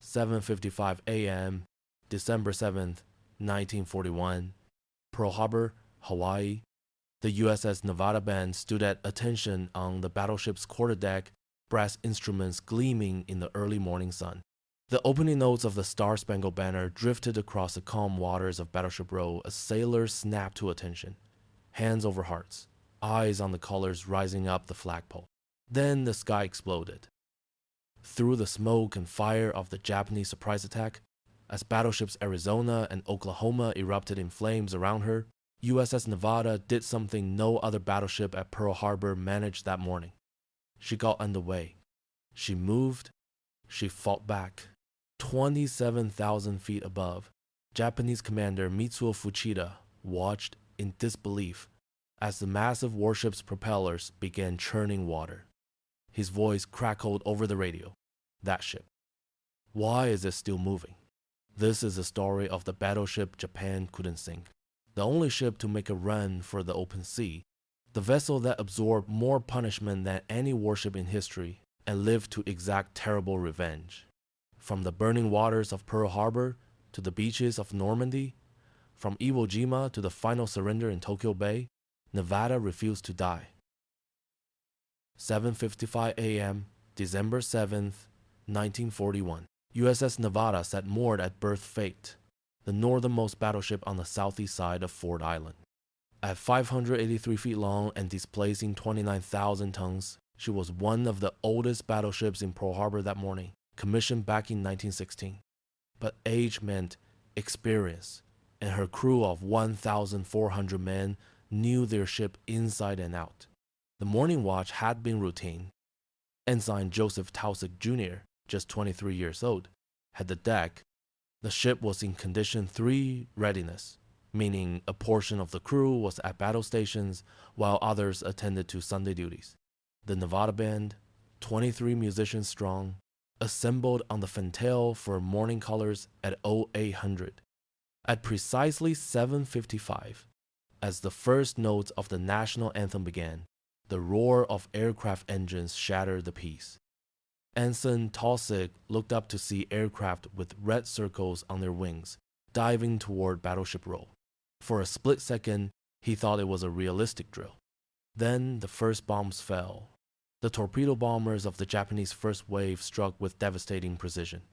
7:55 a.m., December 7th, 1941, Pearl Harbor, Hawaii. The USS Nevada band stood at attention on the battleship's quarterdeck, brass instruments gleaming in the early morning sun. The opening notes of the Star-Spangled Banner drifted across the calm waters of Battleship Row as sailors snapped to attention. Hands over hearts, eyes on the colors rising up the flagpole. Then the sky exploded. Through the smoke and fire of the Japanese surprise attack, as battleships Arizona and Oklahoma erupted in flames around her, USS Nevada did something no other battleship at Pearl Harbor managed that morning. She got underway. She moved. She fought back. 27,000 feet above, Japanese commander Mitsuo Fuchida watched in disbelief as the massive warship's propellers began churning water. His voice crackled over the radio. That ship. Why is it still moving? This is the story of the battleship Japan couldn't sink. The only ship to make a run for the open sea. The vessel that absorbed more punishment than any warship in history and lived to exact terrible revenge. From the burning waters of Pearl Harbor to the beaches of Normandy, from Iwo Jima to the final surrender in Tokyo Bay, Nevada refused to die. 7:55 a.m., December 7th, 1941. USS Nevada sat moored at Berth Fate, the northernmost battleship on the southeast side of Ford Island. At 583 feet long and displacing 29,000 tons, she was one of the oldest battleships in Pearl Harbor that morning, commissioned back in 1916. But age meant experience, and her crew of 1,400 men knew their ship inside and out. The morning watch had been routine. Ensign Joseph Taussig Jr., just 23 years old, had the deck. The ship was in Condition 3 readiness, meaning a portion of the crew was at battle stations while others attended to Sunday duties. The Nevada band, 23 musicians strong, assembled on the fantail for morning colors at 0800. At precisely 7:55, as the first notes of the national anthem began, the roar of aircraft engines shattered the peace. Ensign Taussig looked up to see aircraft with red circles on their wings, diving toward Battleship Row. For a split second, he thought it was a realistic drill. Then the first bombs fell. The torpedo bombers of the Japanese first wave struck with devastating precision.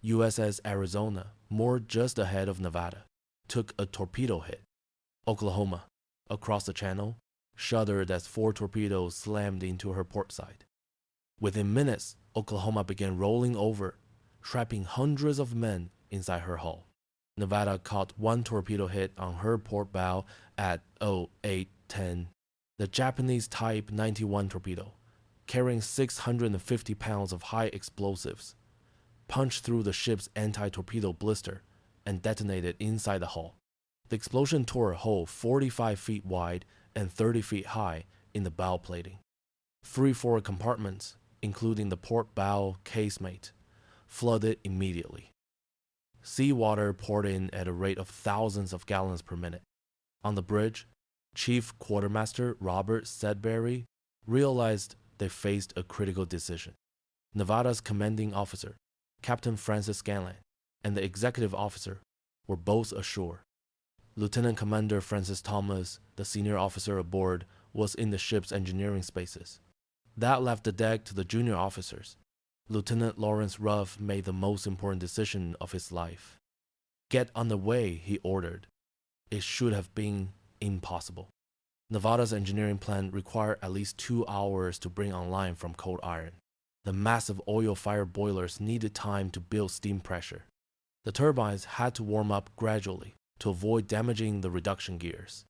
USS Arizona, moored just ahead of Nevada, took a torpedo hit. Oklahoma, across the channel, shuddered as 4 torpedoes slammed into her port side. Within minutes, Oklahoma began rolling over, trapping hundreds of men inside her hull. Nevada caught 1 torpedo hit on her port bow at 0810. The Japanese Type 91 torpedo, carrying 650 pounds of high explosives, punched through the ship's anti-torpedo blister and detonated inside the hull. The explosion tore a hole 45 feet wide and 30 feet high in the bow plating. 3 forward compartments, including the port bow casemate, flooded immediately. Seawater poured in at a rate of thousands of gallons per minute. On the bridge, Chief Quartermaster Robert Sedbury realized they faced a critical decision. Nevada's commanding officer, Captain Francis Scanlan, and the executive officer were both ashore. Lieutenant Commander Francis Thomas, the senior officer aboard, was in the ship's engineering spaces. That left the deck to the junior officers. Lieutenant Lawrence Ruff made the most important decision of his life. Get on the way, he ordered. It should have been impossible. Nevada's engineering plant required at least 2 hours to bring online from cold iron. The massive oil-fired boilers needed time to build steam pressure. The turbines had to warm up gradually to avoid damaging the reduction gears.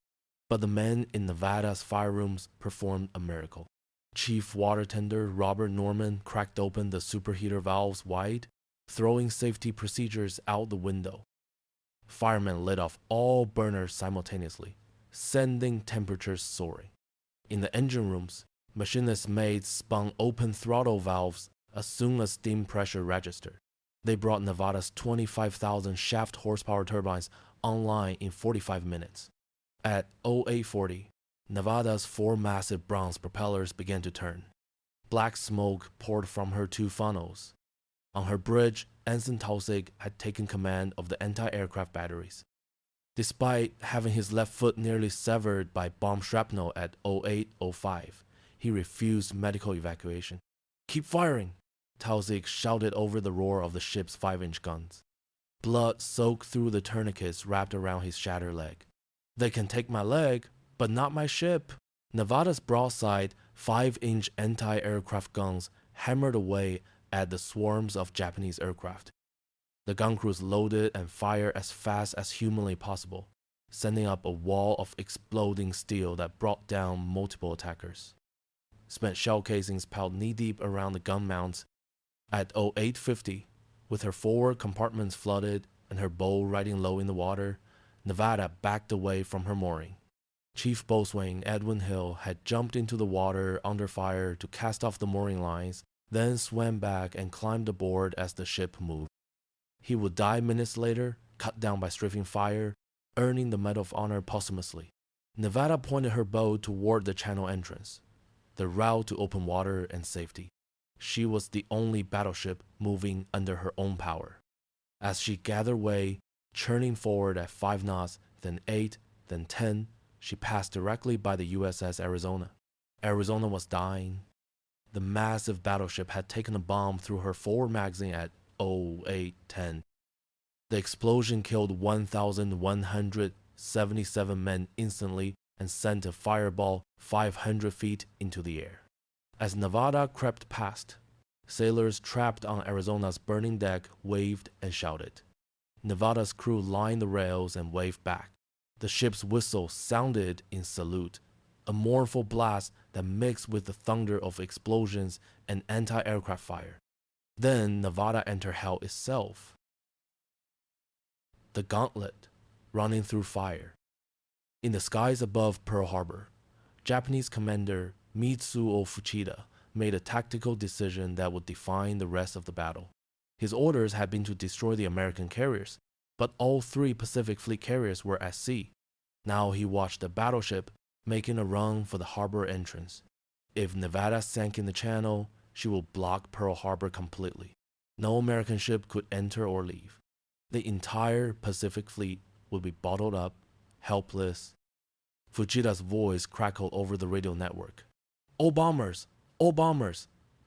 But the men in Nevada's fire rooms performed a miracle. Chief Water Tender Robert Norman cracked open the superheater valves wide, throwing safety procedures out the window. Firemen lit off all burners simultaneously, sending temperatures soaring. In the engine rooms, machinist maids spun open throttle valves as soon as steam pressure registered. They brought Nevada's 25,000 shaft horsepower turbines online in 45 minutes. At 0840, Nevada's 4 massive bronze propellers began to turn. Black smoke poured from her 2 funnels. On her bridge, Ensign Tausig had taken command of the anti-aircraft batteries. Despite having his left foot nearly severed by bomb shrapnel at 0805, he refused medical evacuation. "Keep firing!" Tausig shouted over the roar of the ship's 5-inch guns. Blood soaked through the tourniquets wrapped around his shattered leg. "They can take my leg, but not my ship." Nevada's broadside 5-inch anti-aircraft guns hammered away at the swarms of Japanese aircraft. The gun crews loaded and fired as fast as humanly possible, sending up a wall of exploding steel that brought down multiple attackers. Spent shell casings piled knee-deep around the gun mounts. At 0850, with her forward compartments flooded and her bow riding low in the water, Nevada backed away from her mooring. Chief Boatswain Edwin Hill had jumped into the water under fire to cast off the mooring lines, then swam back and climbed aboard as the ship moved. He would die minutes later, cut down by strafing fire, earning the Medal of Honor posthumously. Nevada pointed her bow toward the channel entrance, the route to open water and safety. She was the only battleship moving under her own power. As she gathered way, churning forward at 5 knots, then 8, then 10, she passed directly by the USS Arizona. Arizona was dying. The massive battleship had taken a bomb through her forward magazine at 0810. The explosion killed 1,177 men instantly and sent a fireball 500 feet into the air. As Nevada crept past, sailors trapped on Arizona's burning deck waved and shouted. Nevada's crew lined the rails and waved back. The ship's whistle sounded in salute, a mournful blast that mixed with the thunder of explosions and anti-aircraft fire. Then Nevada entered hell itself. The gauntlet, running through fire. In the skies above Pearl Harbor, Japanese commander Mitsuo Fuchida made a tactical decision that would define the rest of the battle. His orders had been to destroy the American carriers, but all 3 Pacific Fleet carriers were at sea. Now he watched the battleship making a run for the harbor entrance. If Nevada sank in the channel, she would block Pearl Harbor completely. No American ship could enter or leave. The entire Pacific Fleet would be bottled up, helpless. Fuchida's voice crackled over the radio network. All bombers,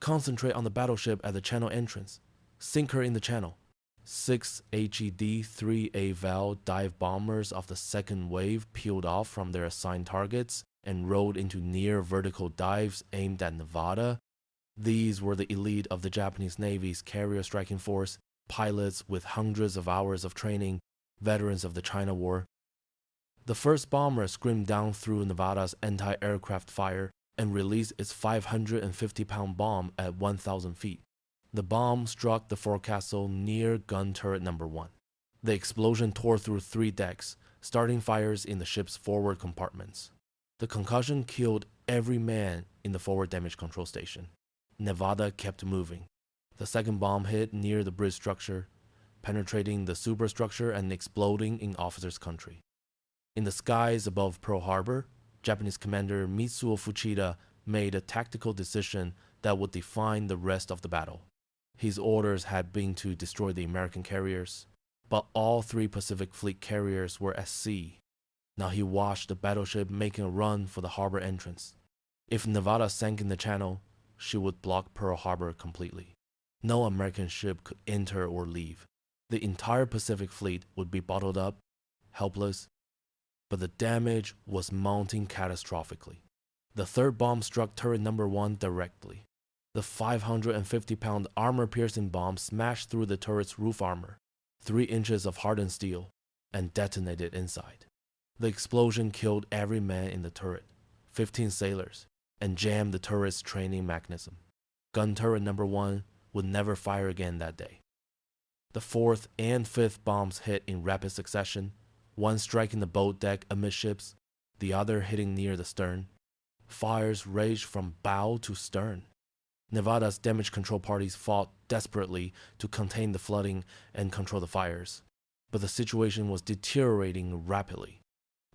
concentrate on the battleship at the channel entrance. Sink her in the channel." 6 HED-3A Val dive bombers of the second wave peeled off from their assigned targets and rode into near vertical dives aimed at Nevada. These were the elite of the Japanese Navy's carrier striking force, pilots with hundreds of hours of training, veterans of the China War. The first bomber screamed down through Nevada's anti-aircraft fire and released its 550-pound bomb at 1,000 feet. The bomb struck the forecastle near gun turret number 1. The explosion tore through 3 decks, starting fires in the ship's forward compartments. The concussion killed every man in the forward damage control station. Nevada kept moving. The second bomb hit near the bridge structure, penetrating the superstructure and exploding in officers' country. In the skies above Pearl Harbor, Japanese commander Mitsuo Fuchida made a tactical decision that would define the rest of the battle. His orders had been to destroy the American carriers, but all 3 Pacific Fleet carriers were at sea. Now he watched the battleship making a run for the harbor entrance. If Nevada sank in the channel, she would block Pearl Harbor completely. No American ship could enter or leave. The entire Pacific Fleet would be bottled up, helpless, but the damage was mounting catastrophically. The third bomb struck turret number 1 directly. The 550-pound armor-piercing bomb smashed through the turret's roof armor, 3 inches of hardened steel, and detonated inside. The explosion killed every man in the turret, 15 sailors, and jammed the turret's training mechanism. Gun turret number 1 would never fire again that day. The 4th and 5th bombs hit in rapid succession, one striking the boat deck amidships, the other hitting near the stern. Fires raged from bow to stern. Nevada's damage control parties fought desperately to contain the flooding and control the fires, but the situation was deteriorating rapidly.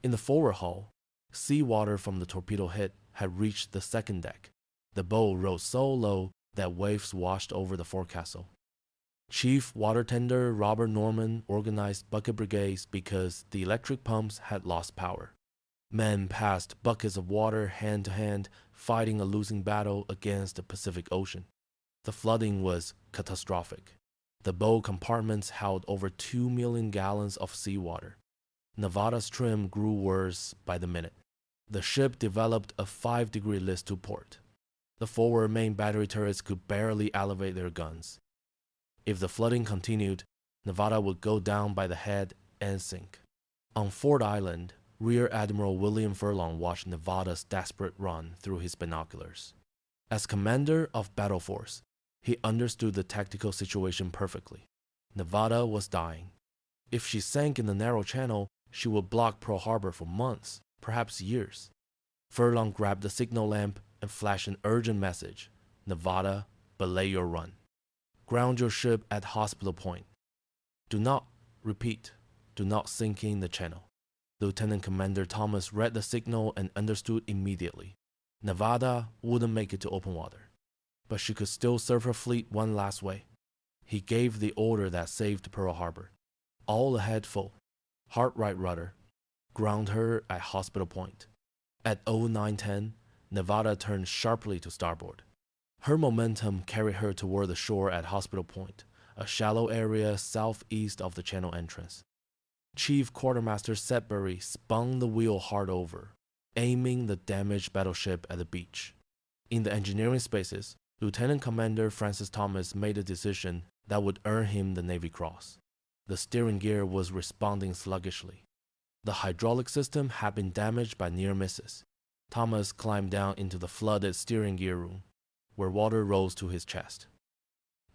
In the forward hull, seawater from the torpedo hit had reached the second deck. The bow rose so low that waves washed over the forecastle. Chief water tender Robert Norman organized bucket brigades because the electric pumps had lost power. Men passed buckets of water hand to hand, fighting a losing battle against the Pacific Ocean. The flooding was catastrophic. The bow compartments held over 2 million gallons of seawater. Nevada's trim grew worse by the minute. The ship developed a 5-degree list to port. The forward main battery turrets could barely elevate their guns. If the flooding continued, Nevada would go down by the head and sink. On Ford Island, Rear Admiral William Furlong watched Nevada's desperate run through his binoculars. As commander of Battle Force, he understood the tactical situation perfectly. Nevada was dying. If she sank in the narrow channel, she would block Pearl Harbor for months, perhaps years. Furlong grabbed the signal lamp and flashed an urgent message. Nevada, belay your run. Ground your ship at Hospital Point. Do not sink in the channel. Lieutenant Commander Thomas read the signal and understood immediately. Nevada wouldn't make it to open water, but she could still serve her fleet one last way. He gave the order that saved Pearl Harbor. All ahead full. Hard right rudder. Ground her at Hospital Point. At 0910, Nevada turned sharply to starboard. Her momentum carried her toward the shore at Hospital Point, a shallow area southeast of the channel entrance. Chief Quartermaster Sedbury spun the wheel hard over, aiming the damaged battleship at the beach. In the engineering spaces, Lieutenant Commander Francis Thomas made a decision that would earn him the Navy Cross. The steering gear was responding sluggishly. The hydraulic system had been damaged by near misses. Thomas climbed down into the flooded steering gear room, where water rose to his chest.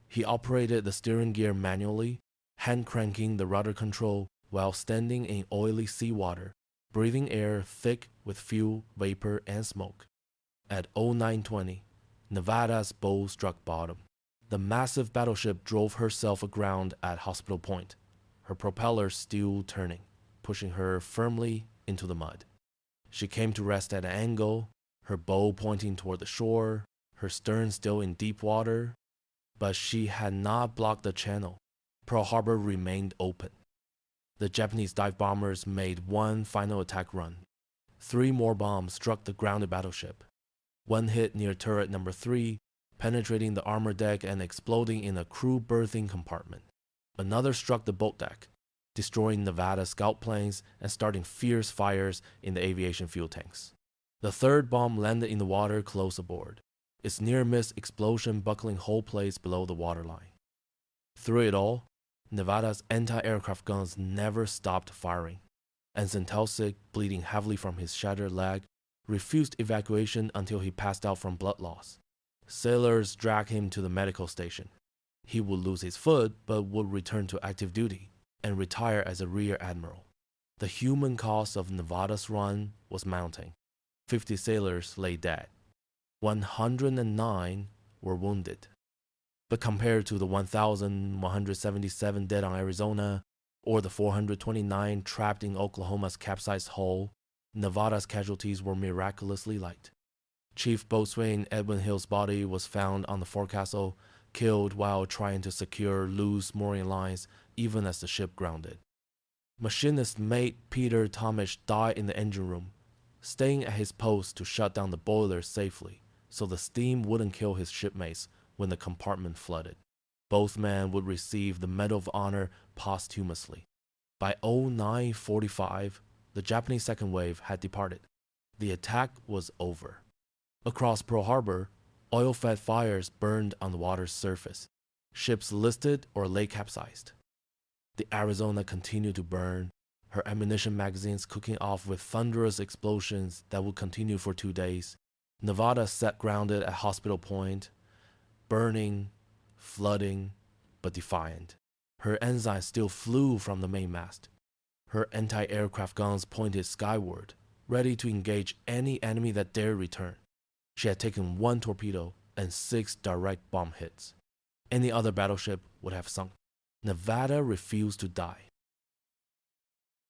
He operated the steering gear manually, hand cranking the rudder control while standing in oily seawater, breathing air thick with fuel, vapor, and smoke. At 0920, Nevada's bow struck bottom. The massive battleship drove herself aground at Hospital Point, her propellers still turning, pushing her firmly into the mud. She came to rest at an angle, her bow pointing toward the shore, her stern still in deep water, but she had not blocked the channel. Pearl Harbor remained open. The Japanese dive bombers made one final attack run. 3 more bombs struck the grounded battleship. One hit near turret number 3, penetrating the armor deck and exploding in a crew berthing compartment. Another struck the boat deck, destroying Nevada's scout planes and starting fierce fires in the aviation fuel tanks. The 3rd bomb landed in the water close aboard, its near-miss explosion buckling hull plates below the waterline. Through it all, Nevada's anti-aircraft guns never stopped firing. Ensign Telsig, bleeding heavily from his shattered leg, refused evacuation until he passed out from blood loss. Sailors dragged him to the medical station. He would lose his foot but would return to active duty and retire as a rear admiral. The human cost of Nevada's run was mounting. 50 sailors lay dead. 109 were wounded. But compared to the 1,177 dead on Arizona or the 429 trapped in Oklahoma's capsized hull, Nevada's casualties were miraculously light. Chief Boatswain Edwin Hill's body was found on the forecastle, killed while trying to secure loose mooring lines even as the ship grounded. Machinist mate Peter Tomish died in the engine room, staying at his post to shut down the boilers safely so the steam wouldn't kill his shipmates when the compartment flooded. Both men would receive the Medal of Honor posthumously. By 0945, the Japanese second wave had departed. The attack was over. Across Pearl Harbor, oil-fed fires burned on the water's surface. Ships listed or lay capsized. The Arizona continued to burn, her ammunition magazines cooking off with thunderous explosions that would continue for 2 days. Nevada sat grounded at Hospital Point, burning, flooding, but defiant. Her ensigns still flew from the mainmast. Her anti-aircraft guns pointed skyward, ready to engage any enemy that dared return. She had taken 1 torpedo and 6 direct bomb hits. Any other battleship would have sunk. Nevada refused to die.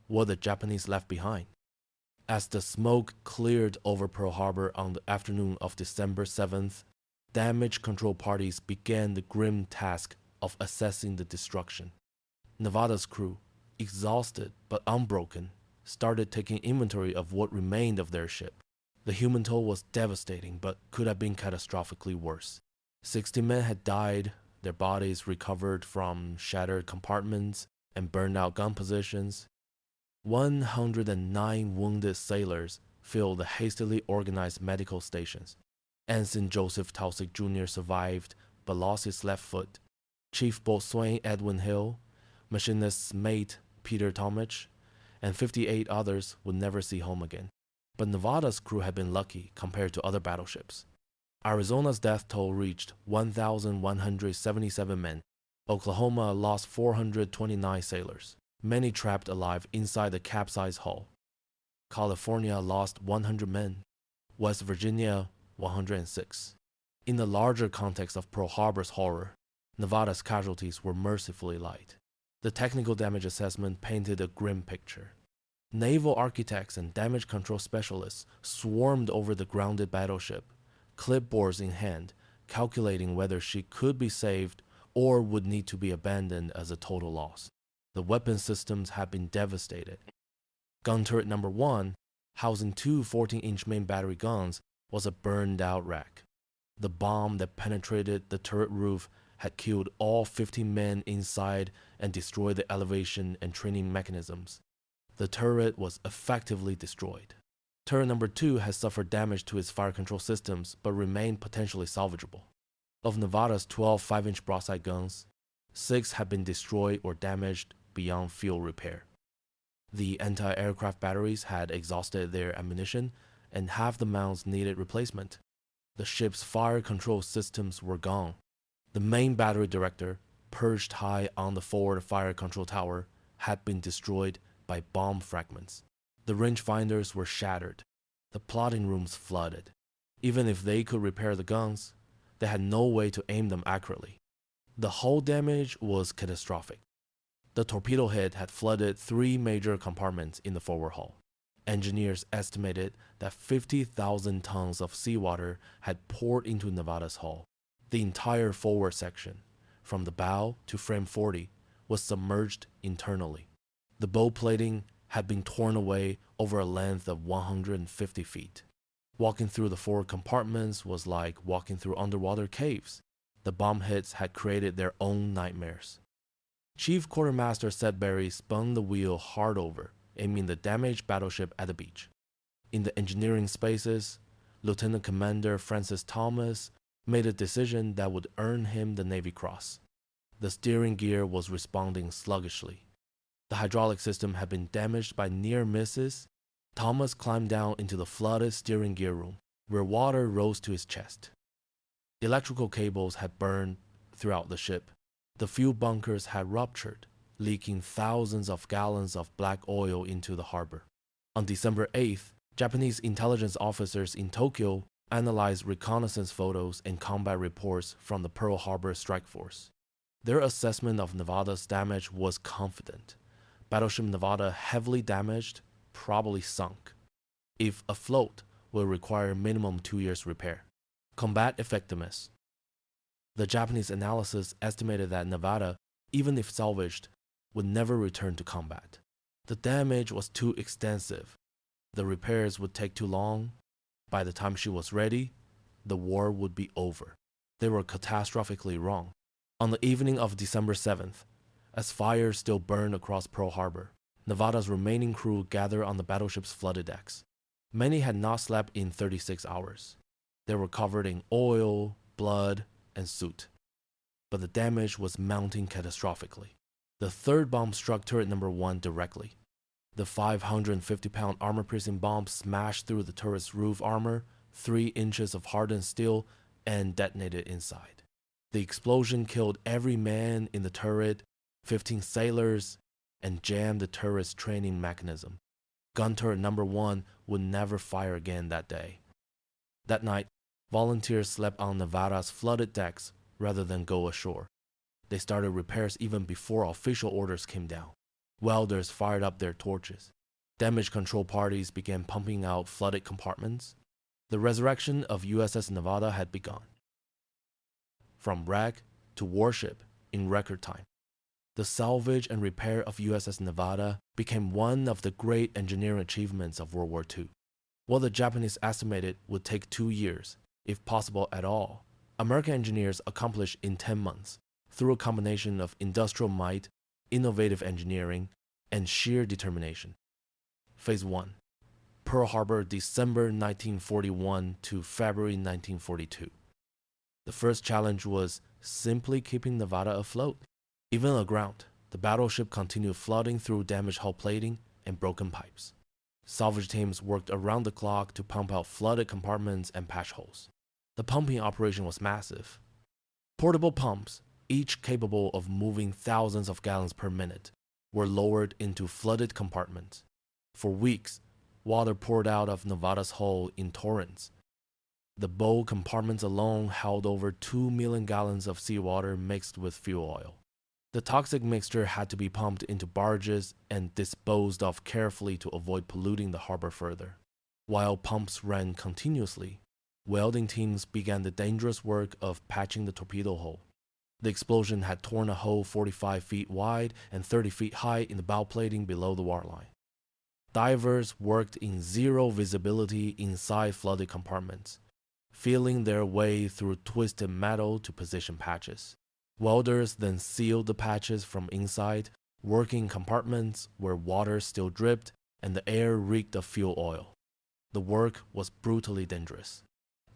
What the Japanese left behind? As the smoke cleared over Pearl Harbor on the afternoon of December 7th, damage control parties began the grim task of assessing the destruction. Nevada's crew, exhausted but unbroken, started taking inventory of what remained of their ship. The human toll was devastating but could have been catastrophically worse. 60 men had died, their bodies recovered from shattered compartments and burned out gun positions. 109 wounded sailors filled the hastily organized medical stations. Ensign Joseph Taussig Jr. survived but lost his left foot. Chief Boatswain Edwin Hill, machinist's mate Peter Tomich, and 58 others would never see home again. But Nevada's crew had been lucky compared to other battleships. Arizona's death toll reached 1,177 men. Oklahoma lost 429 sailors, many trapped alive inside the capsized hull. California lost 100 men. West Virginia, 106. In the larger context of Pearl Harbor's horror, Nevada's casualties were mercifully light. The technical damage assessment painted a grim picture. Naval architects and damage control specialists swarmed over the grounded battleship, clipboards in hand, calculating whether she could be saved or would need to be abandoned as a total loss. The weapon systems had been devastated. Gun turret number 1, housing two 14-inch main battery guns, was a burned-out wreck. The bomb that penetrated the turret roof had killed all 15 men inside and destroyed the elevation and training mechanisms. The turret was effectively destroyed. Turret number 2 had suffered damage to its fire control systems but remained potentially salvageable. Of Nevada's 12 5-inch broadside guns, 6 had been destroyed or damaged beyond field repair. The anti-aircraft batteries had exhausted their ammunition and half the mounts needed replacement. The ship's fire control systems were gone. The main battery director, perched high on the forward fire control tower, had been destroyed by bomb fragments. The rangefinders were shattered. The plotting rooms flooded. Even if they could repair the guns, they had no way to aim them accurately. The hull damage was catastrophic. The torpedo head had flooded 3 major compartments in the forward hull. Engineers estimated that 50,000 tons of seawater had poured into Nevada's hull. The entire forward section, from the bow to frame 40, was submerged internally. The bow plating had been torn away over a length of 150 feet. Walking through the forward compartments was like walking through underwater caves. The bomb hits had created their own nightmares. Chief Quartermaster Sedberry spun the wheel hard over, aiming the damaged battleship at the beach. In the engineering spaces, Lieutenant Commander Francis Thomas made a decision that would earn him the Navy Cross. The steering gear was responding sluggishly. The hydraulic system had been damaged by near misses. Thomas climbed down into the flooded steering gear room, where water rose to his chest. Electrical cables had burned throughout the ship. The fuel bunkers had ruptured, leaking thousands of gallons of black oil into the harbor. On December 8th, Japanese intelligence officers in Tokyo analyzed reconnaissance photos and combat reports from the Pearl Harbor Strike Force. Their assessment of Nevada's damage was confident. Battleship Nevada, heavily damaged, probably sunk. If afloat, will require minimum 2 years repair. Combat effectiveness. The Japanese analysis estimated that Nevada, even if salvaged, would never return to combat. The damage was too extensive. The repairs would take too long. By the time she was ready, the war would be over. They were catastrophically wrong. On the evening of December 7th, as fires still burned across Pearl Harbor, Nevada's remaining crew gathered on the battleship's flooded decks. Many had not slept in 36 hours. They were covered in oil, blood, and soot. But the damage was mounting catastrophically. The third bomb struck turret number 1 directly. The 550-pound armor-piercing bomb smashed through the turret's roof armor, 3 inches of hardened steel, and detonated inside. The explosion killed every man in the turret, 15 sailors, and jammed the turret's training mechanism. Gun turret number 1 would never fire again that day. That night, volunteers slept on Nevada's flooded decks rather than go ashore. They started repairs even before official orders came down. Welders fired up their torches. Damage control parties began pumping out flooded compartments. The resurrection of USS Nevada had begun. From wreck to warship in record time. The salvage and repair of USS Nevada became one of the great engineering achievements of World War II. What the Japanese estimated would take 2 years, if possible at all, American engineers accomplished in 10 months through a combination of industrial might, innovative engineering, and sheer determination. Phase 1. Pearl Harbor, December 1941 to February 1942. The first challenge was simply keeping Nevada afloat. Even aground, the battleship continued flooding through damaged hull plating and broken pipes. Salvage teams worked around the clock to pump out flooded compartments and patch holes. The pumping operation was massive. Portable pumps, each capable of moving thousands of gallons per minute, were lowered into flooded compartments. For weeks, water poured out of Nevada's hull in torrents. The bow compartments alone held over 2 million gallons of seawater mixed with fuel oil. The toxic mixture had to be pumped into barges and disposed of carefully to avoid polluting the harbor further. While pumps ran continuously, welding teams began the dangerous work of patching the torpedo hole. The explosion had torn a hole 45 feet wide and 30 feet high in the bow plating below the waterline. Divers worked in zero visibility inside flooded compartments, feeling their way through twisted metal to position patches. Welders then sealed the patches from inside, working in compartments where water still dripped and the air reeked of fuel oil. The work was brutally dangerous.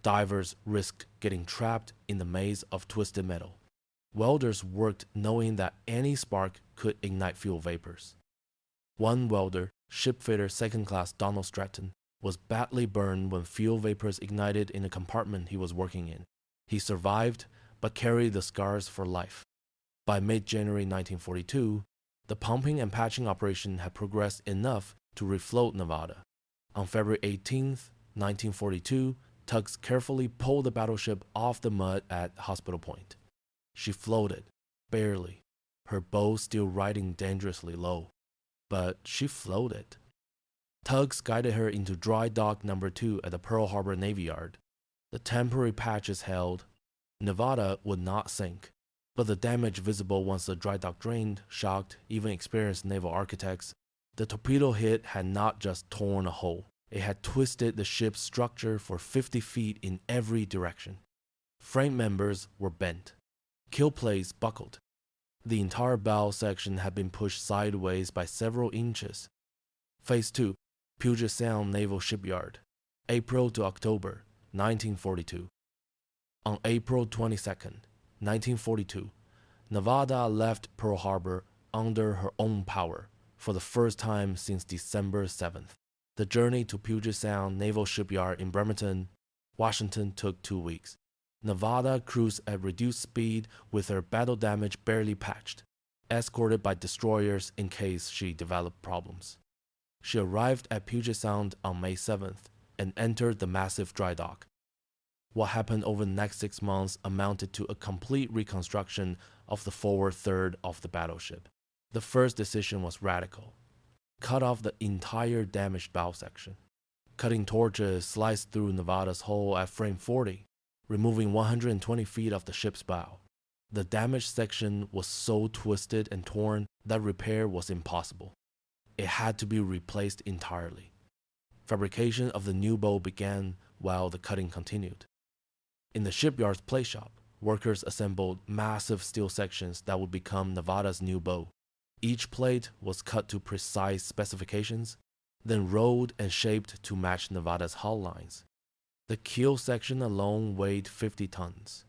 Divers risked getting trapped in the maze of twisted metal. Welders worked knowing that any spark could ignite fuel vapors. One welder, shipfitter second class Donald Stratton, was badly burned when fuel vapors ignited in the compartment he was working in. He survived, but carried the scars for life. By mid-January 1942, the pumping and patching operation had progressed enough to refloat Nevada. On February 18, 1942, tugs carefully pulled the battleship off the mud at Hospital Point. She floated, barely, her bow still riding dangerously low. But she floated. Tugs guided her into dry dock number 2 at the Pearl Harbor Navy Yard. The temporary patches held. Nevada would not sink, but the damage visible once the dry dock drained shocked even experienced naval architects. The torpedo hit had not just torn a hole, it had twisted the ship's structure for 50 feet in every direction. Frame members were bent. Kill plates buckled. The entire bow section had been pushed sideways by several inches. Phase 2, Puget Sound Naval Shipyard, April to October, 1942. On April 22, 1942, Nevada left Pearl Harbor under her own power for the first time since December 7th. The journey to Puget Sound Naval Shipyard in Bremerton, Washington took 2 weeks. Nevada cruised at reduced speed with her battle damage barely patched, escorted by destroyers in case she developed problems. She arrived at Puget Sound on May 7th and entered the massive dry dock. What happened over the next 6 months amounted to a complete reconstruction of the forward third of the battleship. The first decision was radical. Cut off the entire damaged bow section. Cutting torches sliced through Nevada's hull at frame 40, removing 120 feet of the ship's bow. The damaged section was so twisted and torn that repair was impossible. It had to be replaced entirely. Fabrication of the new bow began while the cutting continued. In the shipyard's plate shop, workers assembled massive steel sections that would become Nevada's new bow. Each plate was cut to precise specifications, then rolled and shaped to match Nevada's hull lines. The keel section alone weighed 50 tons.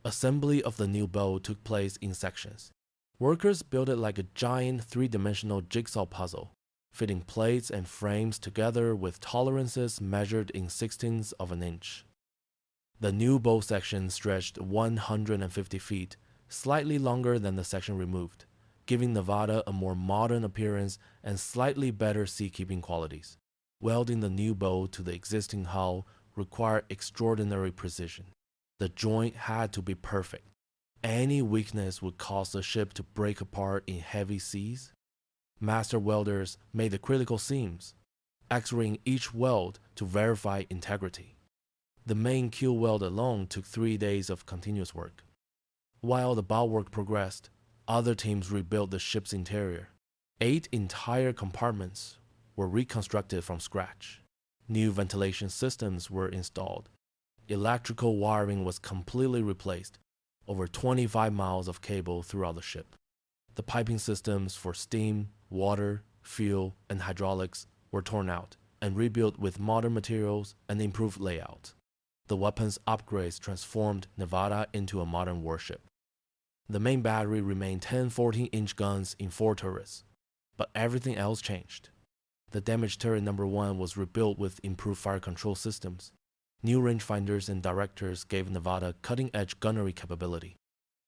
Assembly of the new bow took place in sections. Workers built it like a giant three-dimensional jigsaw puzzle, fitting plates and frames together with tolerances measured in 16ths of an inch. The new bow section stretched 150 feet, slightly longer than the section removed, giving Nevada a more modern appearance and slightly better seakeeping qualities. Welding the new bow to the existing hull required extraordinary precision. The joint had to be perfect. Any weakness would cause the ship to break apart in heavy seas. Master welders made the critical seams, X-raying each weld to verify integrity. The main keel weld alone took 3 days of continuous work. While the bow work progressed, other teams rebuilt the ship's interior. 8 entire compartments were reconstructed from scratch. New ventilation systems were installed. Electrical wiring was completely replaced. Over 25 miles of cable throughout the ship. The piping systems for steam, water, fuel, and hydraulics were torn out and rebuilt with modern materials and improved layout. The weapons upgrades transformed Nevada into a modern warship. The main battery remained 10 14-inch guns in 4 turrets, but everything else changed. The damaged turret number 1 was rebuilt with improved fire control systems. New rangefinders and directors gave Nevada cutting-edge gunnery capability.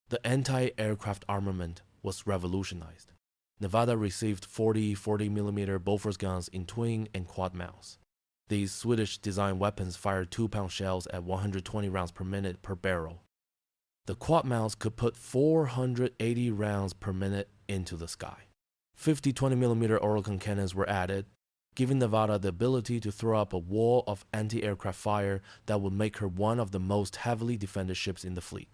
The anti-aircraft armament was revolutionized. Nevada received 40 40mm Bofors guns in twin and quad mounts. These Swedish-designed weapons fired 2-pound shells at 120 rounds per minute per barrel. The quad mounts could put 480 rounds per minute into the sky. 50 20mm Oerlikon cannons were added, giving Nevada the ability to throw up a wall of anti-aircraft fire that would make her one of the most heavily defended ships in the fleet.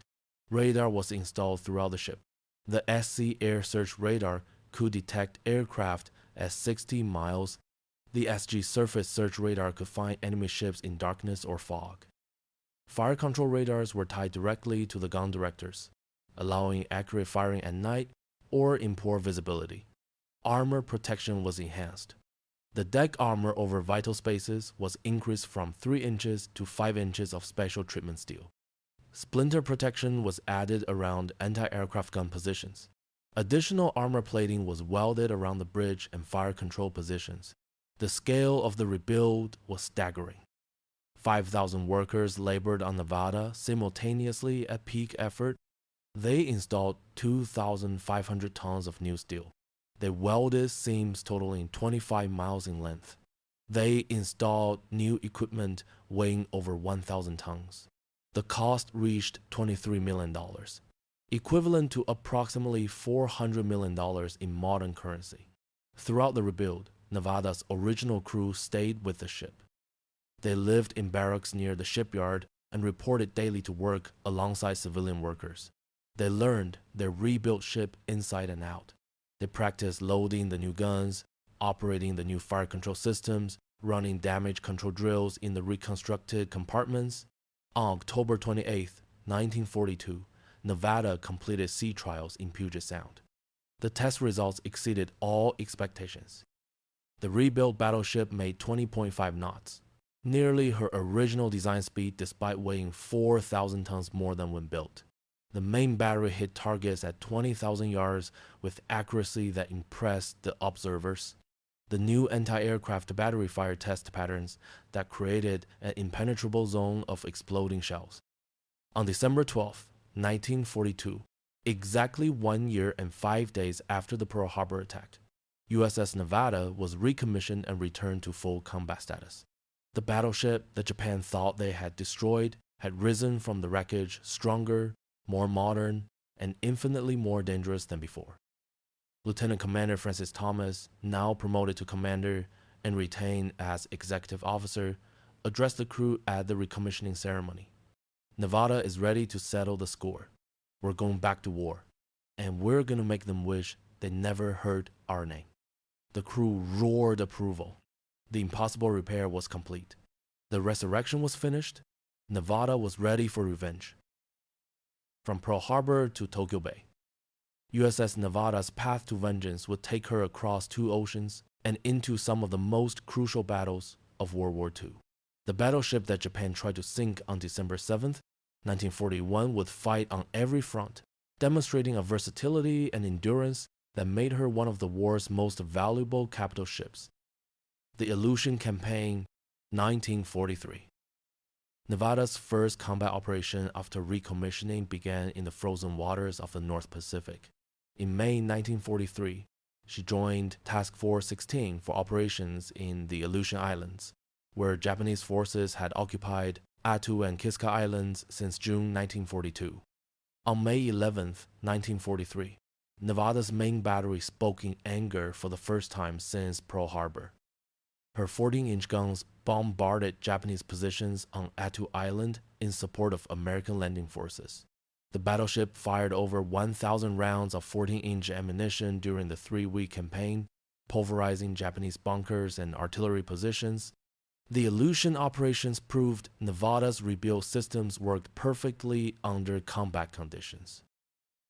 Radar was installed throughout the ship. The SC air search radar could detect aircraft at 60 miles. The SG surface search radar could find enemy ships in darkness or fog. Fire control radars were tied directly to the gun directors, allowing accurate firing at night or in poor visibility. Armor protection was enhanced. The deck armor over vital spaces was increased from 3 inches to 5 inches of special treatment steel. Splinter protection was added around anti-aircraft gun positions. Additional armor plating was welded around the bridge and fire control positions. The scale of the rebuild was staggering. 5,000 workers labored on Nevada simultaneously at peak effort. They installed 2,500 tons of new steel. They welded seams totaling 25 miles in length. They installed new equipment weighing over 1,000 tons. The cost reached $23 million, equivalent to approximately $400 million in modern currency. Throughout the rebuild, Nevada's original crew stayed with the ship. They lived in barracks near the shipyard and reported daily to work alongside civilian workers. They learned their rebuilt ship inside and out. They practiced loading the new guns, operating the new fire control systems, running damage control drills in the reconstructed compartments. On October 28, 1942, Nevada completed sea trials in Puget Sound. The test results exceeded all expectations. The rebuilt battleship made 20.5 knots, nearly her original design speed despite weighing 4,000 tons more than when built. The main battery hit targets at 20,000 yards with accuracy that impressed the observers. The new anti-aircraft battery fire test patterns that created an impenetrable zone of exploding shells. On December 12, 1942, exactly 1 year and 5 days after the Pearl Harbor attack, USS Nevada was recommissioned and returned to full combat status. The battleship that Japan thought they had destroyed had risen from the wreckage stronger, more modern, and infinitely more dangerous than before. Lieutenant Commander Francis Thomas, now promoted to commander and retained as executive officer, addressed the crew at the recommissioning ceremony. Nevada is ready to settle the score. We're going back to war, and we're going to make them wish they never heard our name. The crew roared approval. The impossible repair was complete. The resurrection was finished. Nevada was ready for revenge. From Pearl Harbor to Tokyo Bay, USS Nevada's path to vengeance would take her across 2 oceans and into some of the most crucial battles of World War II. The battleship that Japan tried to sink on December 7, 1941 would fight on every front, demonstrating a versatility and endurance that made her one of the war's most valuable capital ships. The Aleutian Campaign, 1943. Nevada's first combat operation after recommissioning began in the frozen waters of the North Pacific. In May 1943, she joined Task Force 16 for operations in the Aleutian Islands, where Japanese forces had occupied Attu and Kiska Islands since June 1942. On May 11, 1943, Nevada's main battery spoke in anger for the first time since Pearl Harbor. Her 14-inch guns bombarded Japanese positions on Attu Island in support of American landing forces. The battleship fired over 1,000 rounds of 14-inch ammunition during the 3-week campaign, pulverizing Japanese bunkers and artillery positions. The Aleutian operations proved Nevada's rebuild systems worked perfectly under combat conditions.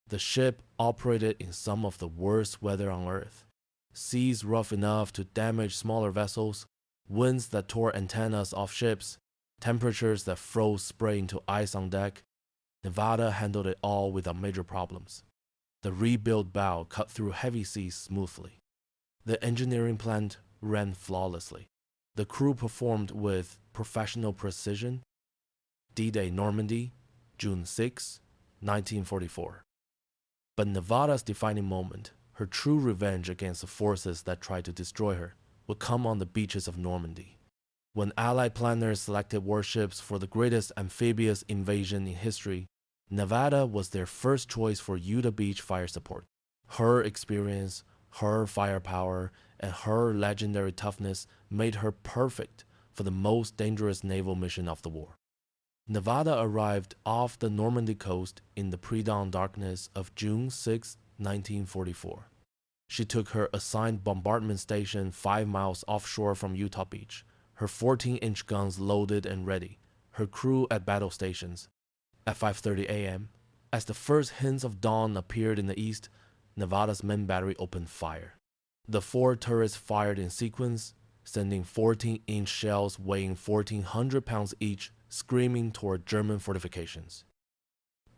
The ship operated in some of the worst weather on Earth. Seas rough enough to damage smaller vessels, winds that tore antennas off ships, temperatures that froze spray into ice on deck. Nevada handled it all without major problems. The rebuilt bow cut through heavy seas smoothly. The engineering plant ran flawlessly. The crew performed with professional precision. D-Day Normandy, June 6, 1944. But Nevada's defining moment, her true revenge against the forces that tried to destroy her, would come on the beaches of Normandy. When Allied planners selected warships for the greatest amphibious invasion in history, Nevada was their first choice for Utah Beach fire support. Her experience, her firepower, and her legendary toughness made her perfect for the most dangerous naval mission of the war. Nevada arrived off the Normandy coast in the pre-dawn darkness of June 6, 1944. She took her assigned bombardment station 5 miles offshore from Utah Beach, her 14-inch guns loaded and ready, her crew at battle stations. At 5:30 a.m., as the first hints of dawn appeared in the east, Nevada's main battery opened fire. The 4 turrets fired in sequence, sending 14-inch shells weighing 1,400 pounds each screaming toward German fortifications.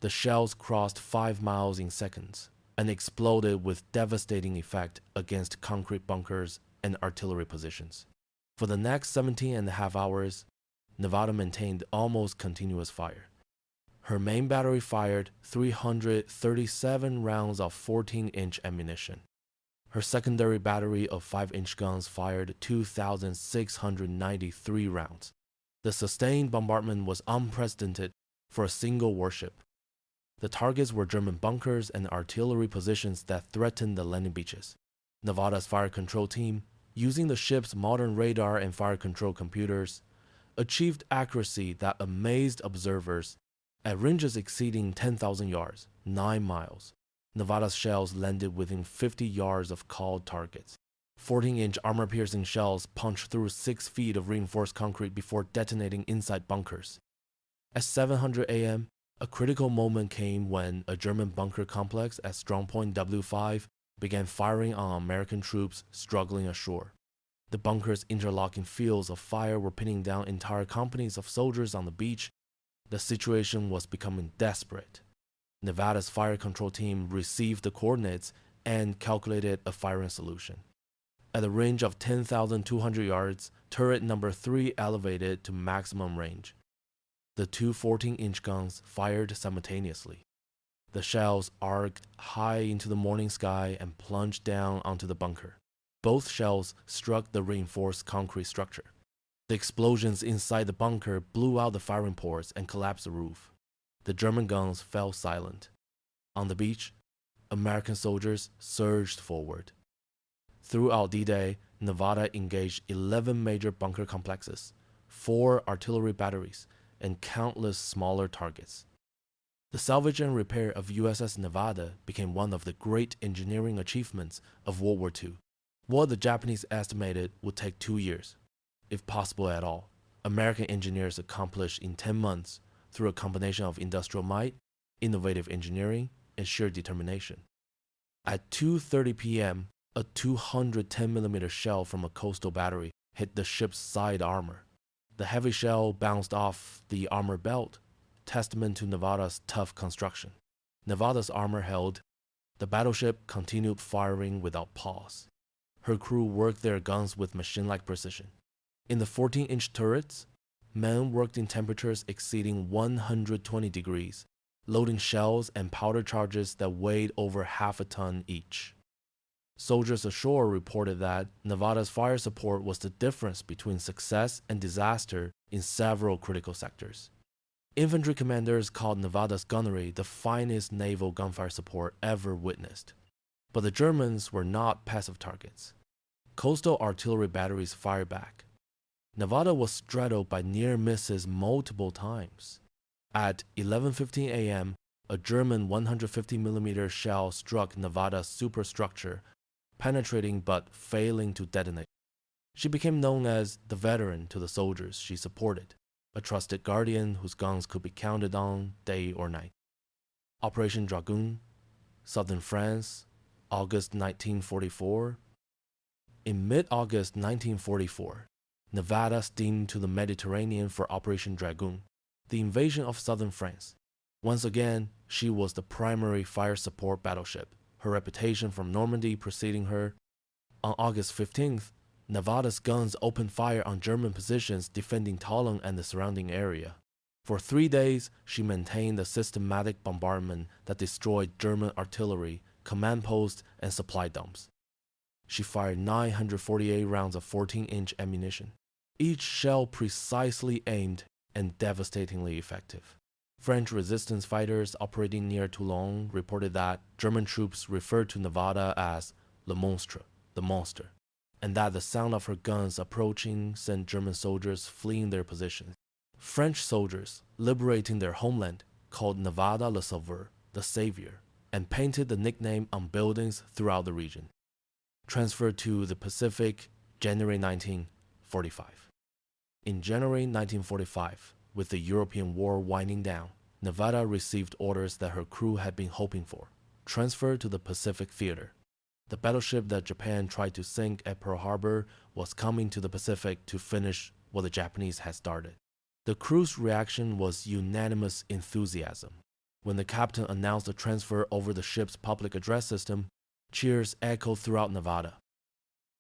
The shells crossed 5 miles in seconds and exploded with devastating effect against concrete bunkers and artillery positions. For the next 17.5 hours, Nevada maintained almost continuous fire. Her main battery fired 337 rounds of 14-inch ammunition. Her secondary battery of 5-inch guns fired 2,693 rounds. The sustained bombardment was unprecedented for a single warship. The targets were German bunkers and artillery positions that threatened the landing beaches. Nevada's fire control team, using the ship's modern radar and fire control computers, achieved accuracy that amazed observers. At ranges exceeding 10,000 yards, 9 miles, Nevada's shells landed within 50 yards of called targets. 14-inch armor-piercing shells punched through 6 feet of reinforced concrete before detonating inside bunkers. At 7:00 a.m., a critical moment came when a German bunker complex at strongpoint WWII began firing on American troops struggling ashore. The bunker's interlocking fields of fire were pinning down entire companies of soldiers on the beach. The situation was becoming desperate. Nevada's fire control team received the coordinates and calculated a firing solution. At a range of 10,200 yards, turret number 3 elevated to maximum range. The 2 14-inch guns fired simultaneously. The shells arced high into the morning sky and plunged down onto the bunker. Both shells struck the reinforced concrete structure. The explosions inside the bunker blew out the firing ports and collapsed the roof. The German guns fell silent. On the beach, American soldiers surged forward. Throughout D-Day, Nevada engaged 11 major bunker complexes, 4 artillery batteries, and countless smaller targets. The salvage and repair of USS Nevada became one of the great engineering achievements of World War II. What the Japanese estimated would take 2 years, if possible at all, American engineers accomplished in 10 months through a combination of industrial might, innovative engineering, and sheer determination. At 2:30 p.m., a 210mm shell from a coastal battery hit the ship's side armor. The heavy shell bounced off the armor belt, testament to Nevada's tough construction. Nevada's armor held. The battleship continued firing without pause. Her crew worked their guns with machine-like precision. In the 14-inch turrets, men worked in temperatures exceeding 120 degrees, loading shells and powder charges that weighed over half a ton each. Soldiers ashore reported that Nevada's fire support was the difference between success and disaster in several critical sectors. Infantry commanders called Nevada's gunnery the finest naval gunfire support ever witnessed. But the Germans were not passive targets. Coastal artillery batteries fired back. Nevada was straddled by near misses multiple times. At 11:15 a.m., A German 150mm shell struck Nevada's superstructure, penetrating but failing to detonate. She became known as the veteran to the soldiers she supported, a trusted guardian whose guns could be counted on day or night. Operation Dragoon, Southern France, August 1944. In mid-August 1944, Nevada steamed to the Mediterranean for Operation Dragoon, the invasion of southern France. Once again, she was the primary fire support battleship, her reputation from Normandy preceding her. On August 15th, Nevada's guns opened fire on German positions defending Tallinn and the surrounding area. For 3 days, she maintained a systematic bombardment that destroyed German artillery, command posts, and supply dumps. She fired 948 rounds of 14-inch ammunition, each shell precisely aimed and devastatingly effective. French resistance fighters operating near Toulon reported that German troops referred to Nevada as Le Monstre, the monster, and that the sound of her guns approaching sent German soldiers fleeing their positions. French soldiers, liberating their homeland, called Nevada Le Sauveur, the savior, and painted the nickname on buildings throughout the region. Transferred to the Pacific, January 1945. In January 1945, with the European War winding down, Nevada received orders that her crew had been hoping for, transferred to the Pacific Theater. The battleship that Japan tried to sink at Pearl Harbor was coming to the Pacific to finish what the Japanese had started. The crew's reaction was unanimous enthusiasm. When the captain announced the transfer over the ship's public address system, cheers echoed throughout Nevada.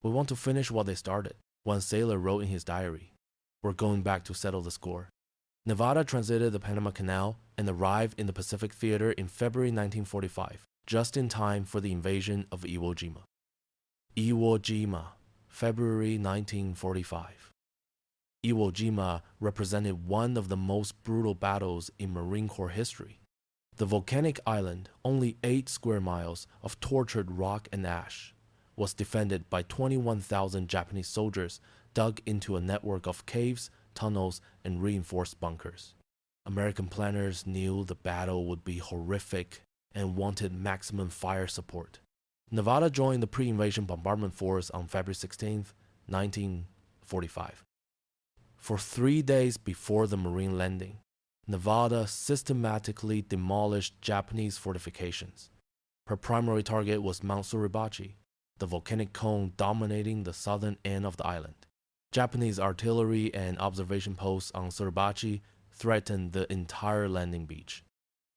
"We want to finish what they started," one sailor wrote in his diary. "We're going back to settle the score." Nevada transited the Panama Canal and arrived in the Pacific Theater in February 1945, just in time for the invasion of Iwo Jima. Iwo Jima, February 1945. Iwo Jima represented one of the most brutal battles in Marine Corps history. The volcanic island, only 8 square miles of tortured rock and ash, was defended by 21,000 Japanese soldiers dug into a network of caves, tunnels, and reinforced bunkers. American planners knew the battle would be horrific and wanted maximum fire support. Nevada joined the pre-invasion bombardment force on February 16, 1945. For 3 days before the Marine landing, Nevada systematically demolished Japanese fortifications. Her primary target was Mount Suribachi, the volcanic cone dominating the southern end of the island. Japanese artillery and observation posts on Suribachi threatened the entire landing beach.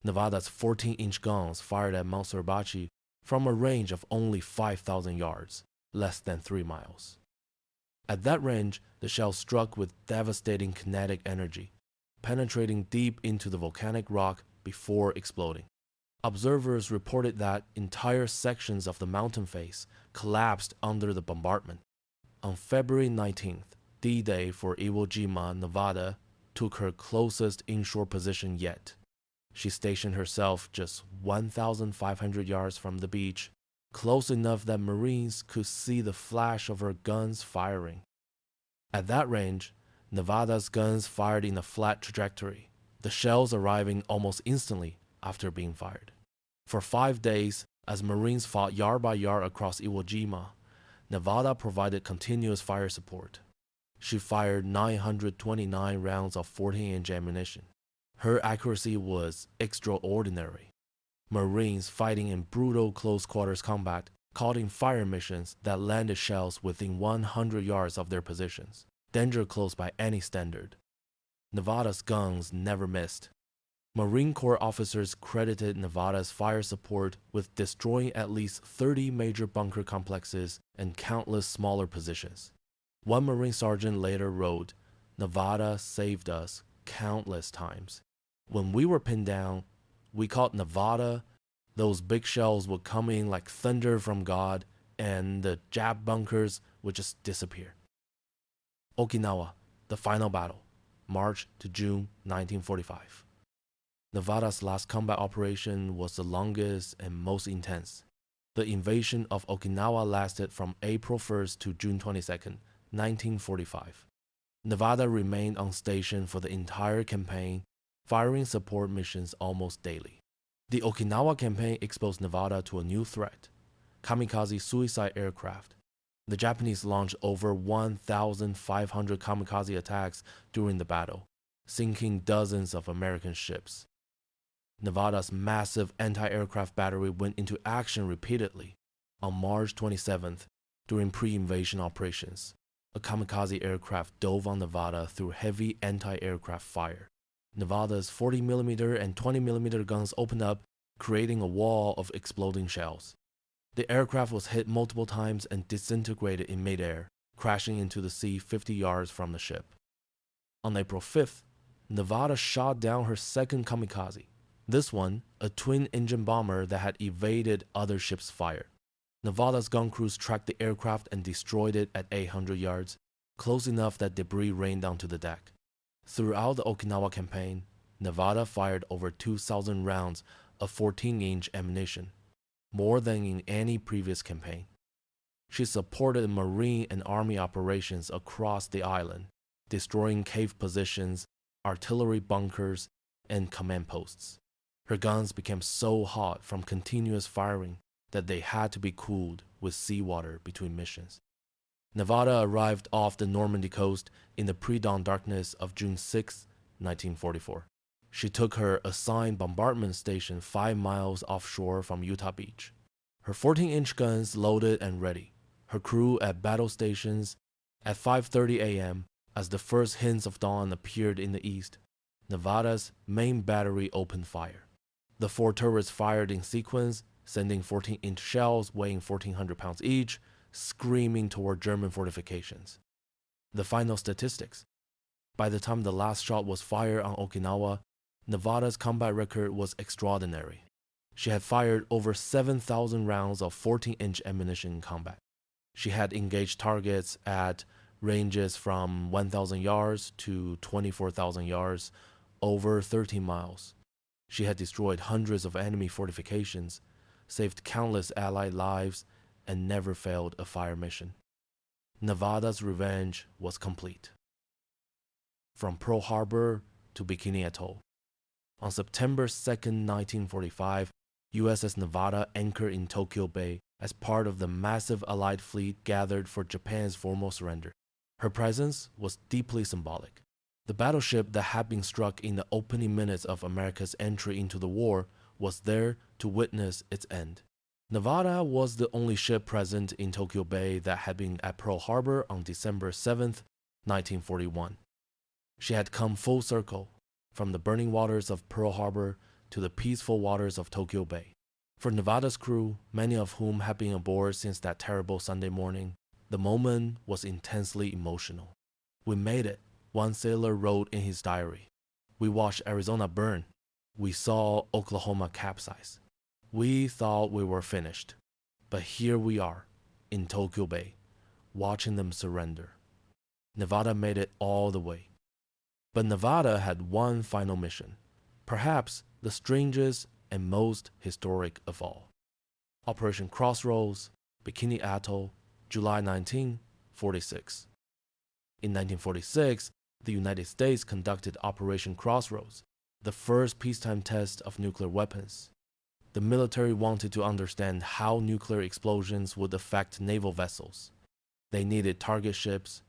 Nevada's 14-inch guns fired at Mount Suribachi from a range of only 5,000 yards, less than 3 miles. At that range, the shell struck with devastating kinetic energy, penetrating deep into the volcanic rock before exploding. Observers reported that entire sections of the mountain face collapsed under the bombardment. On February 19th, D-Day for Iwo Jima, Nevada, took her closest inshore position yet. She stationed herself just 1,500 yards from the beach, close enough that Marines could see the flash of her guns firing. At that range, Nevada's guns fired in a flat trajectory, the shells arriving almost instantly after being fired. For 5 days, as Marines fought yard by yard across Iwo Jima, Nevada provided continuous fire support. She fired 929 rounds of 14-inch ammunition. Her accuracy was extraordinary. Marines fighting in brutal close-quarters combat caught in fire missions that landed shells within 100 yards of their positions, danger close by any standard. Nevada's guns never missed. Marine Corps officers credited Nevada's fire support with destroying at least 30 major bunker complexes and countless smaller positions. One Marine sergeant later wrote, "Nevada saved us countless times. When we were pinned down, we called Nevada. Those big shells would come in like thunder from God, and the Jap bunkers would just disappear." Okinawa, the final battle, March to June 1945. Nevada's last combat operation was the longest and most intense. The invasion of Okinawa lasted from April 1st to June 22nd, 1945. Nevada remained on station for the entire campaign, firing support missions almost daily. The Okinawa campaign exposed Nevada to a new threat: kamikaze suicide aircraft. The Japanese launched over 1,500 kamikaze attacks during the battle, sinking dozens of American ships. Nevada's massive anti-aircraft battery went into action repeatedly. On March 27th, during pre-invasion operations, a kamikaze aircraft dove on Nevada through heavy anti-aircraft fire. Nevada's 40mm and 20mm guns opened up, creating a wall of exploding shells. The aircraft was hit multiple times and disintegrated in midair, crashing into the sea 50 yards from the ship. On April 5th, Nevada shot down her second kamikaze. This one, a twin-engine bomber that had evaded other ships' fire. Nevada's gun crews tracked the aircraft and destroyed it at 800 yards, close enough that debris rained onto the deck. Throughout the Okinawa campaign, Nevada fired over 2,000 rounds of 14-inch ammunition, more than in any previous campaign. She supported Marine and Army operations across the island, destroying cave positions, artillery bunkers, and command posts. Her guns became so hot from continuous firing that they had to be cooled with seawater between missions. Nevada arrived off the Normandy coast in the pre-dawn darkness of June 6, 1944. She took her assigned bombardment station 5 miles offshore from Utah Beach. Her 14-inch guns loaded and ready. Her crew at battle stations. At 5:30 a.m., as the first hints of dawn appeared in the east, Nevada's main battery opened fire. The 4 turrets fired in sequence, sending 14-inch shells weighing 1,400 pounds each, screaming toward German fortifications. The final statistics. By the time the last shot was fired on Okinawa, Nevada's combat record was extraordinary. She had fired over 7,000 rounds of 14-inch ammunition in combat. She had engaged targets at ranges from 1,000 yards to 24,000 yards, over 13 miles. She had destroyed hundreds of enemy fortifications, saved countless Allied lives, and never failed a fire mission. Nevada's revenge was complete. From Pearl Harbor to Bikini Atoll. On September 2, 1945, USS Nevada anchored in Tokyo Bay as part of the massive Allied fleet gathered for Japan's formal surrender. Her presence was deeply symbolic. The battleship that had been struck in the opening minutes of America's entry into the war was there to witness its end. Nevada was the only ship present in Tokyo Bay that had been at Pearl Harbor on December 7, 1941. She had come full circle, from the burning waters of Pearl Harbor to the peaceful waters of Tokyo Bay. For Nevada's crew, many of whom had been aboard since that terrible Sunday morning, the moment was intensely emotional. "We made it," one sailor wrote in his diary. "We watched Arizona burn. We saw Oklahoma capsize. We thought we were finished. But here we are, in Tokyo Bay, watching them surrender." Nevada made it all the way. But Nevada had one final mission, perhaps the strangest and most historic of all. Operation Crossroads, Bikini Atoll, July 1946. In 1946, the United States conducted Operation Crossroads, the first peacetime test of nuclear weapons. The military wanted to understand how nuclear explosions would affect naval vessels. They needed target ships,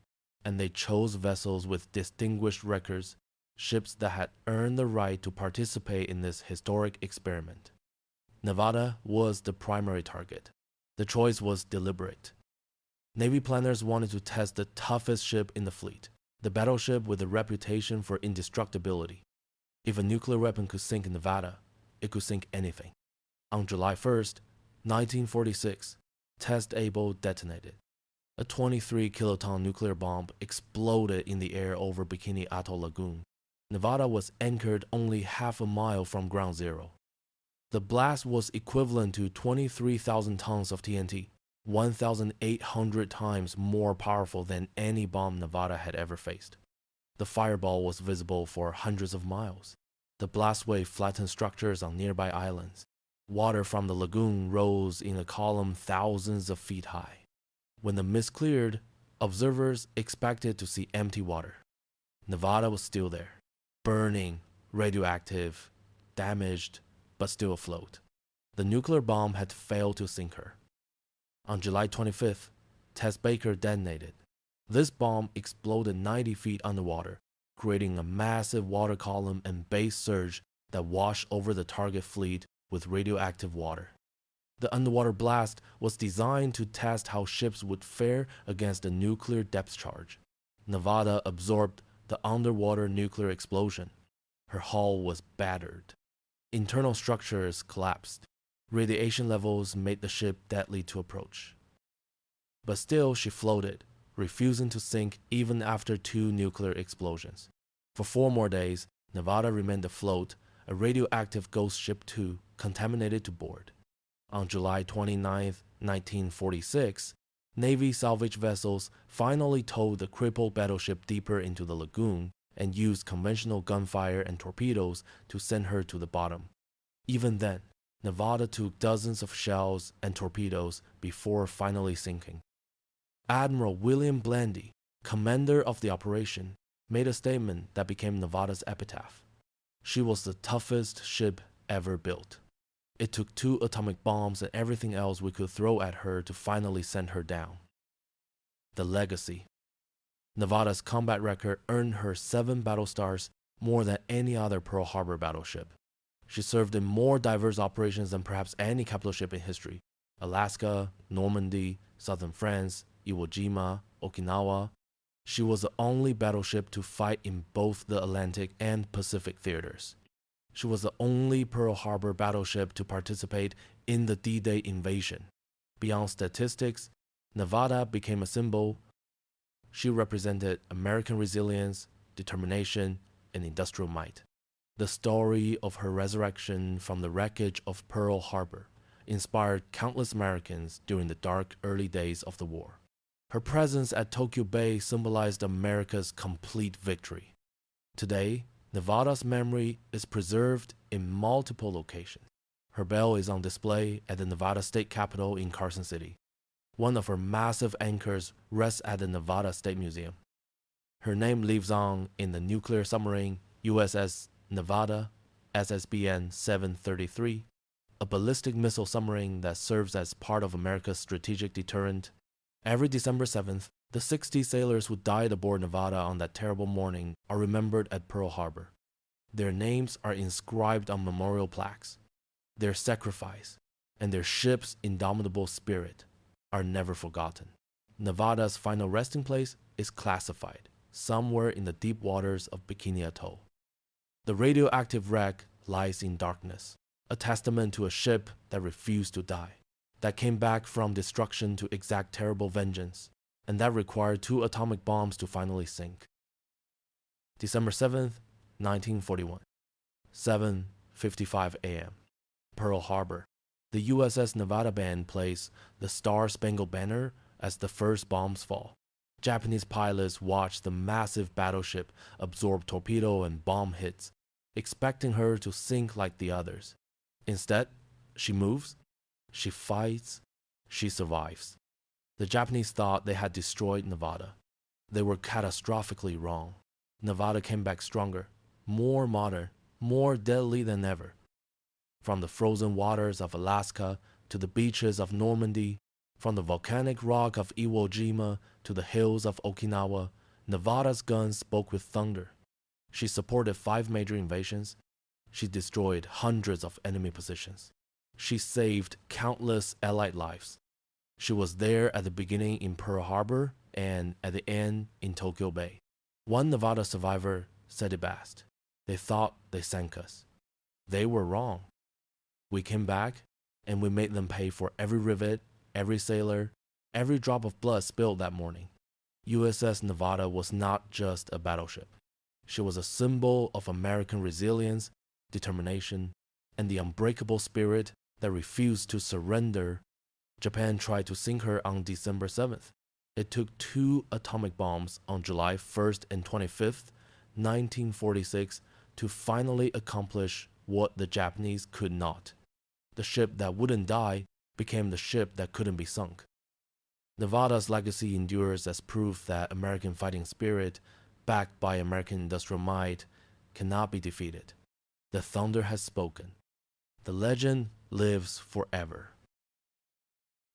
and they chose vessels with distinguished records, ships that had earned the right to participate in this historic experiment. Nevada was the primary target. The choice was deliberate. Navy planners wanted to test the toughest ship in the fleet, the battleship with a reputation for indestructibility. If a nuclear weapon could sink Nevada, it could sink anything. On July 1st, 1946, Test Able detonated. A 23-kiloton nuclear bomb exploded in the air over Bikini Atoll Lagoon. Nevada was anchored only half a mile from ground zero. The blast was equivalent to 23,000 tons of TNT, 1,800 times more powerful than any bomb Nevada had ever faced. The fireball was visible for hundreds of miles. The blast wave flattened structures on nearby islands. Water from the lagoon rose in a column thousands of feet high. When the mist cleared, observers expected to see empty water. Nevada was still there, burning, radioactive, damaged, but still afloat. The nuclear bomb had failed to sink her. On July 25th, Test Baker detonated. This bomb exploded 90 feet underwater, creating a massive water column and base surge that washed over the target fleet with radioactive water. The underwater blast was designed to test how ships would fare against a nuclear depth charge. Nevada absorbed the underwater nuclear explosion. Her hull was battered. Internal structures collapsed. Radiation levels made the ship deadly to approach. But still, she floated, refusing to sink even after 2 nuclear explosions. For 4 more days, Nevada remained afloat, a radioactive ghost ship 2 contaminated to board. On July 29, 1946, Navy salvage vessels finally towed the crippled battleship deeper into the lagoon and used conventional gunfire and torpedoes to send her to the bottom. Even then, Nevada took dozens of shells and torpedoes before finally sinking. Admiral William Blandy, commander of the operation, made a statement that became Nevada's epitaph. She was the toughest ship ever built. It took 2 atomic bombs and everything else we could throw at her to finally send her down. The legacy. Nevada's combat record earned her 7 battle stars, more than any other Pearl Harbor battleship. She served in more diverse operations than perhaps any capital ship in history: Alaska, Normandy, southern France, Iwo Jima, Okinawa. She was the only battleship to fight in both the Atlantic and Pacific theaters. She was the only Pearl Harbor battleship to participate in the D-Day invasion. Beyond statistics, Nevada became a symbol. She represented American resilience, determination, and industrial might. The story of her resurrection from the wreckage of Pearl Harbor inspired countless Americans during the dark early days of the war. Her presence at Tokyo Bay symbolized America's complete victory. Today, Nevada's memory is preserved in multiple locations. Her bell is on display at the Nevada State Capitol in Carson City. One of her massive anchors rests at the Nevada State Museum. Her name lives on in the nuclear submarine USS Nevada, SSBN 733, a ballistic missile submarine that serves as part of America's strategic deterrent. Every December 7th, the 60 sailors who died aboard Nevada on that terrible morning are remembered at Pearl Harbor. Their names are inscribed on memorial plaques. Their sacrifice and their ship's indomitable spirit are never forgotten. Nevada's final resting place is classified, somewhere in the deep waters of Bikini Atoll. The radioactive wreck lies in darkness, a testament to a ship that refused to die, that came back from destruction to exact terrible vengeance, and that required 2 atomic bombs to finally sink. December 7th, 1941, 7:55 a.m. Pearl Harbor. The USS Nevada band plays the Star-Spangled Banner as the first bombs fall. Japanese pilots watch the massive battleship absorb torpedo and bomb hits, expecting her to sink like the others. Instead, she moves, she fights, she survives. The Japanese thought they had destroyed Nevada. They were catastrophically wrong. Nevada came back stronger, more modern, more deadly than ever. From the frozen waters of Alaska to the beaches of Normandy, from the volcanic rock of Iwo Jima to the hills of Okinawa, Nevada's guns spoke with thunder. She supported 5 major invasions. She destroyed hundreds of enemy positions. She saved countless Allied lives. She was there at the beginning in Pearl Harbor and at the end in Tokyo Bay. One Nevada survivor said it best. They thought they sank us. They were wrong. We came back and we made them pay for every rivet, every sailor, every drop of blood spilled that morning. USS Nevada was not just a battleship. She was a symbol of American resilience, determination, and the unbreakable spirit that refused to surrender. Japan tried to sink her on December 7th. It took 2 atomic bombs on July 1st and 25th, 1946, to finally accomplish what the Japanese could not. The ship that wouldn't die became the ship that couldn't be sunk. Nevada's legacy endures as proof that American fighting spirit, backed by American industrial might, cannot be defeated. The thunder has spoken. The legend lives forever.